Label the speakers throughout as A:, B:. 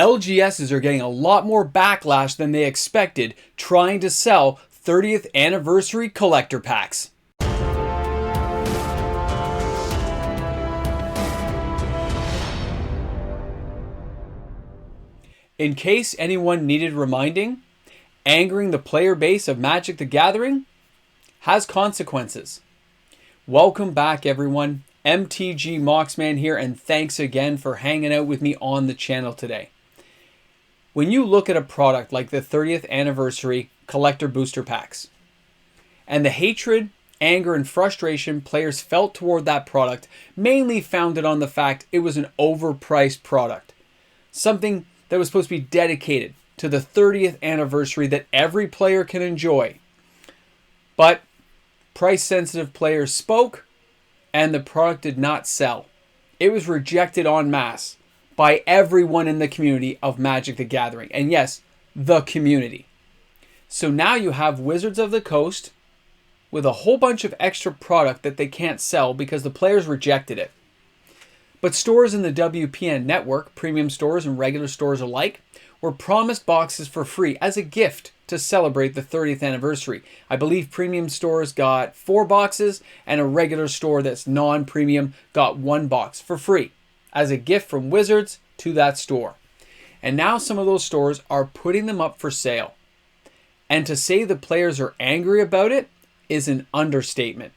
A: LGSs are getting a lot more backlash than they expected trying to sell 30th anniversary collector packs. In case anyone needed reminding, angering the player base of Magic the Gathering has consequences. Welcome back, everyone. MTG Moxman here, and thanks again for hanging out with me on the channel today. When you look at a product like the 30th anniversary collector booster packs, and the hatred, anger, and frustration players felt toward that product mainly founded on the fact it was an overpriced product, something that was supposed to be dedicated to the 30th anniversary that every player can enjoy. But price-sensitive players spoke, and the product did not sell. It was rejected en masse by everyone in the community of Magic the Gathering. And yes, the community. So now you have Wizards of the Coast with a whole bunch of extra product that they can't sell because the players rejected it. But stores in the WPN network, premium stores and regular stores alike, were promised boxes for free as a gift to celebrate the 30th anniversary. I believe premium stores got 4 boxes and a regular store that's non-premium got 1 box for free as a gift from Wizards to that store. And now some of those stores are putting them up for sale. And to say the players are angry about it is an understatement.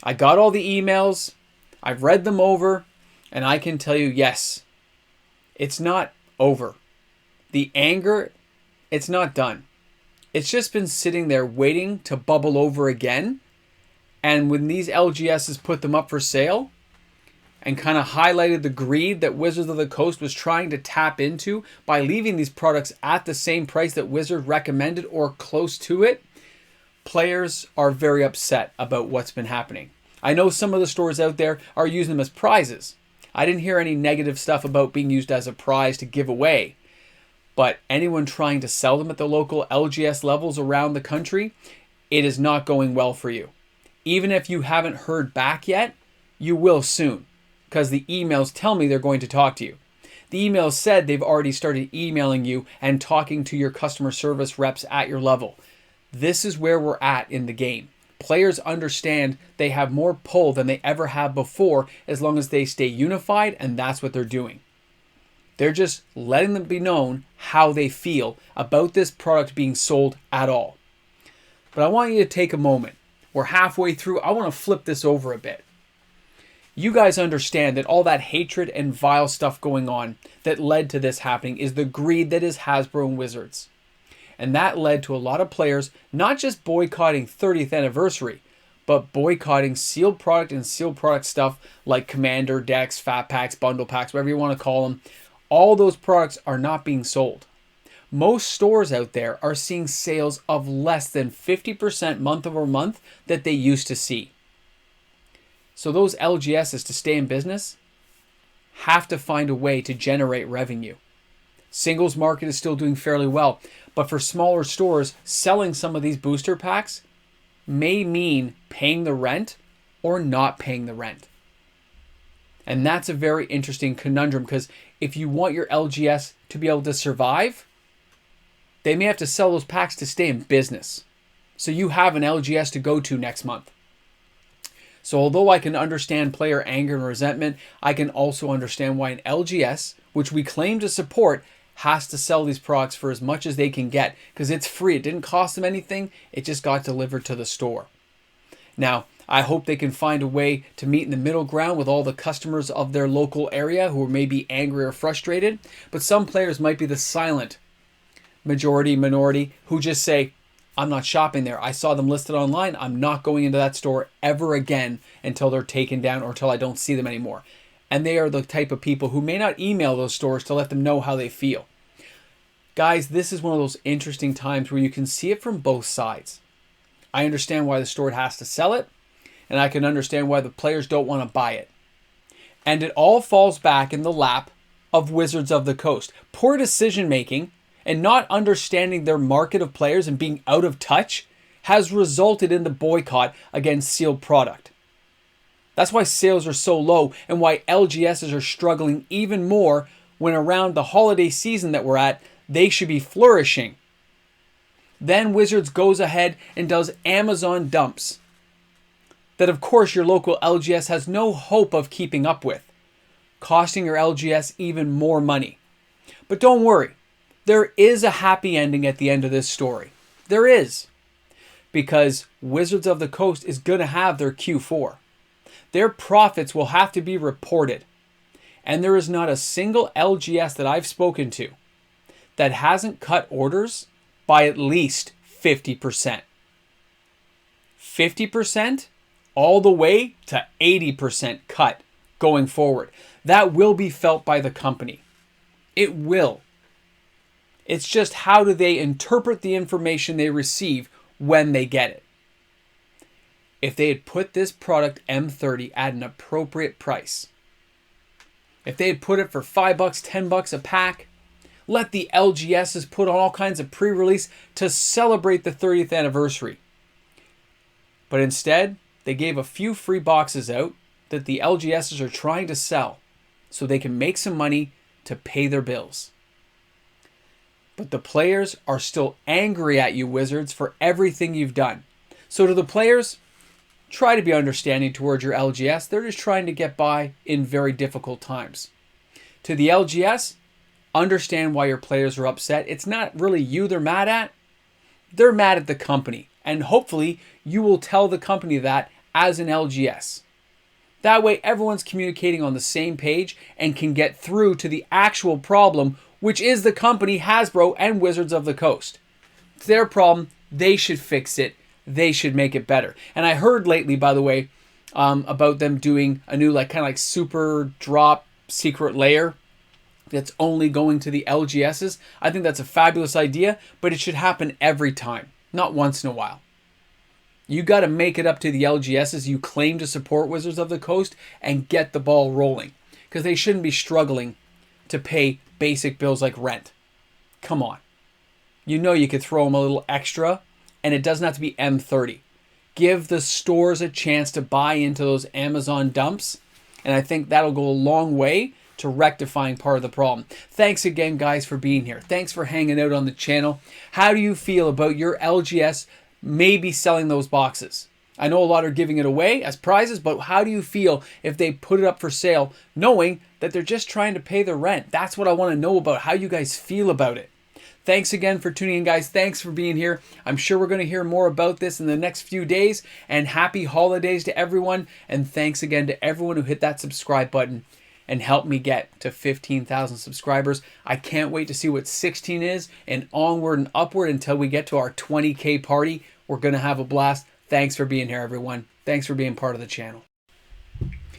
A: I got all the emails, I've read them over, and I can tell you, yes, it's not over. The anger, it's not done. It's just been sitting there waiting to bubble over again. And when these LGSs put them up for sale and kind of highlighted the greed that Wizards of the Coast was trying to tap into by leaving these products at the same price that Wizard recommended or close to it, players are very upset about what's been happening. I know some of the stores out there are using them as prizes. I didn't hear any negative stuff about being used as a prize to give away. But anyone trying to sell them at the local LGS levels around the country, it is not going well for you. Even if you haven't heard back yet, you will soon, because the emails tell me they're going to talk to you. The emails said they've already started emailing you and talking to your customer service reps at your level. This is where we're at in the game. Players understand they have more pull than they ever have before as long as they stay unified, and that's what they're doing. They're just letting them be known how they feel about this product being sold at all. But I want you to take a moment. We're halfway through. I want to flip this over a bit. You guys understand that all that hatred and vile stuff going on that led to this happening is the greed that is Hasbro and Wizards. And that led to a lot of players not just boycotting 30th anniversary, but boycotting sealed product and sealed product stuff like Commander decks, Fat Packs, Bundle Packs, whatever you want to call them. All those products are not being sold. Most stores out there are seeing sales of less than 50% month over month that they used to see. So those LGSs, to stay in business, have to find a way to generate revenue. Singles market is still doing fairly well, but for smaller stores, selling some of these booster packs may mean paying the rent or not paying the rent. And that's a very interesting conundrum, because if you want your LGS to be able to survive, they may have to sell those packs to stay in business. So you have an LGS to go to next month. So although I can understand player anger and resentment, I can also understand why an LGS, which we claim to support, has to sell these products for as much as they can get, because it's free. It didn't cost them anything. It just got delivered to the store. Now, I hope they can find a way to meet in the middle ground with all the customers of their local area who may be angry or frustrated. But some players might be the silent minority who just say, I'm not shopping there. I saw them listed online. I'm not going into that store ever again until they're taken down or until I don't see them anymore. And they are the type of people who may not email those stores to let them know how they feel. Guys, this is one of those interesting times where you can see it from both sides. I understand why the store has to sell it, and I can understand why the players don't want to buy it. And it all falls back in the lap of Wizards of the Coast. Poor decision making and not understanding their market of players and being out of touch has resulted in the boycott against sealed product. That's why sales are so low and why LGSs are struggling even more when around the holiday season that we're at, they should be flourishing. Then Wizards goes ahead and does Amazon dumps that, of course, your local LGS has no hope of keeping up with, costing your LGS even more money. But don't worry, there is a happy ending at the end of this story. There is. Because Wizards of the Coast is going to have their Q4. Their profits will have to be reported. And there is not a single LGS that I've spoken to that hasn't cut orders by at least 50%. 50% all the way to 80% cut going forward. That will be felt by the company. It will. It's just how do they interpret the information they receive when they get it. If they had put this product M30 at an appropriate price, if they had put it for $5, $10 a pack, let the LGSs put on all kinds of pre-release to celebrate the 30th anniversary. But instead, they gave a few free boxes out that the LGSs are trying to sell so they can make some money to pay their bills. But the players are still angry at you, Wizards, for everything you've done. So to the players, try to be understanding towards your LGS. They're just trying to get by in very difficult times. To the LGS, understand why your players are upset. It's not really you they're mad at. They're mad at the company. And hopefully you will tell the company that as an LGS. That way everyone's communicating on the same page and can get through to the actual problem, which is the company Hasbro and Wizards of the Coast. It's their problem. They should fix it. They should make it better. And I heard lately, by the way, about them doing a new kind of like super drop secret layer that's only going to the LGSs. I think that's a fabulous idea, but it should happen every time, not once in a while. You got to make it up to the LGSs you claim to support Wizards of the Coast and get the ball rolling, because they shouldn't be struggling to pay basic bills like rent. Come on. You know you could throw them a little extra, and it doesn't have to be M30. Give the stores a chance to buy into those Amazon dumps, and I think that'll go a long way to rectifying part of the problem. Thanks again, guys, for being here. Thanks for hanging out on the channel. How do you feel about your LGS maybe selling those boxes? I know a lot are giving it away as prizes, but how do you feel if they put it up for sale, knowing that they're just trying to pay their rent? That's what I want to know about, how you guys feel about it. Thanks again for tuning in, guys. Thanks for being here. I'm sure we're going to hear more about this in the next few days. And happy holidays to everyone. And thanks again to everyone who hit that subscribe button and helped me get to 15,000 subscribers. I can't wait to see what 16 is, and onward and upward until we get to our 20K party. We're going to have a blast. Thanks for being here, everyone. Thanks for being part of the channel.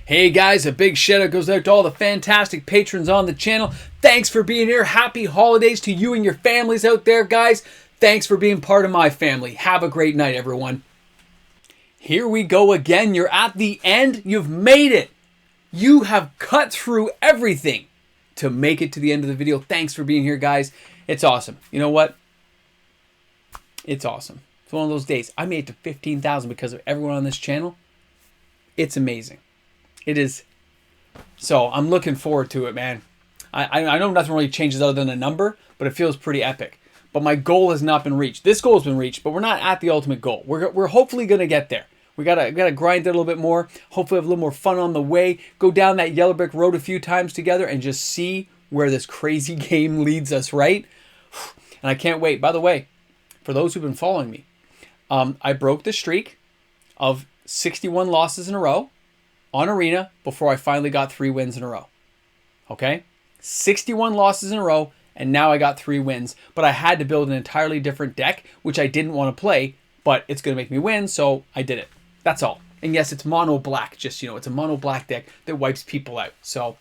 A: Hey guys, a big shout out goes out to all the fantastic patrons on the channel. Thanks for being here. Happy holidays to you and your families out there, guys. Thanks for being part of my family. Have a great night, everyone. Here we go again. You're at the end. You've made it. You have cut through everything to make it to the end of the video. Thanks for being here, guys. It's awesome. You know what? It's awesome. It's one of those days. I made it to 15,000 because of everyone on this channel. It's amazing. It is. So I'm looking forward to it, man. I know nothing really changes other than a number, but it feels pretty epic. But my goal has not been reached. This goal has been reached, but we're not at the ultimate goal. We're hopefully going to get there. We gotta grind it a little bit more. Hopefully have a little more fun on the way. Go down that yellow brick road a few times together and just see where this crazy game leads us, right? And I can't wait. By the way, for those who've been following me, I broke the streak of 61 losses in a row on Arena before I finally got 3 wins in a row. Okay? 61 losses in a row, and now I got 3 wins. But I had to build an entirely different deck, which I didn't want to play, but it's going to make me win, so I did it. That's all. And yes, it's mono black. Just, it's a mono black deck that wipes people out. So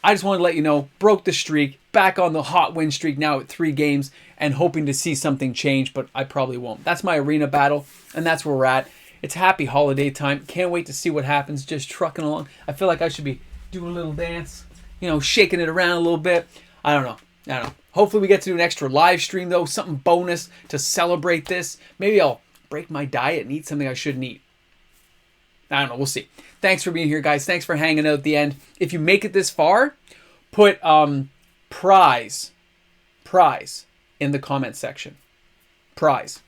A: I just wanted to let you know, broke the streak, back on the hot win streak now at 3 games, and hoping to see something change, but I probably won't. That's my Arena battle, and that's where we're at. It's happy holiday time. Can't wait to see what happens. Just trucking along. I feel like I should be doing a little dance, shaking it around a little bit. I don't know. Hopefully we get to do an extra live stream, though. Something bonus to celebrate this. Maybe I'll break my diet and eat something I shouldn't eat. I don't know. We'll see. Thanks for being here, guys. Thanks for hanging out at the end. If you make it this far, put prize in the comment section. Prize.